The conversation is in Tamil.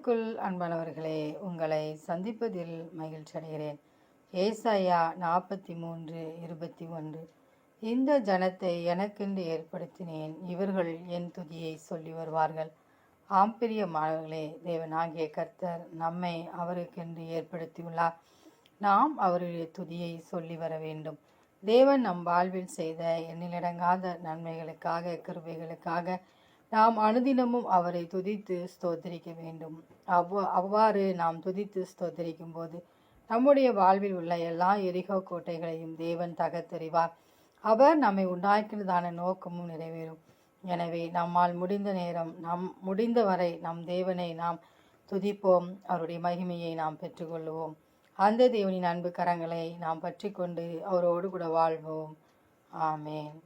கிறிஸ்துவுக்குள் அன்பானவர்களே, உங்களை சந்திப்பதில் மகிழ்ச்சி அடைகிறேன். ஏசாயா 43:21. இந்த ஜனத்தை எனக்கென்று ஏற்படுத்தினேன், இவர்கள் என் துதியை சொல்லி வருவார்கள். பிரியமானவர்களே, தேவனாகிய கர்த்தர் நம்மை அவருக்கென்று ஏற்படுத்தியுள்ளார். நாம் அவருடைய துதியை சொல்லி வர வேண்டும். தேவன் நம் வாழ்வில் செய்த எண்ணிலடங்காத நன்மைகளுக்காக, கிருபைகளுக்காக நாம் அனுதினமும் அவரை துதித்து ஸ்தோத்திரிக்க வேண்டும். அவ்வாறு நாம் துதித்து ஸ்தோத்திரிக்கும் போது நம்முடைய வாழ்வில் உள்ள எல்லா எரிகோ கோட்டைகளையும் தேவன் தகர்த்தெறிவார். அவர் நம்மை உண்டாக்கினதான நோக்கமும் நிறைவேறும். எனவே நம்மால் முடிந்த வரை நம் தேவனை நாம் துதிப்போம். அவருடைய மகிமையை நாம் பெற்றுக்கொள்வோம். அந்த தேவனின் அன்பு கரங்களை நாம் பற்றி கொண்டு அவரோடு கூட வாழ்வோம். ஆமேன்.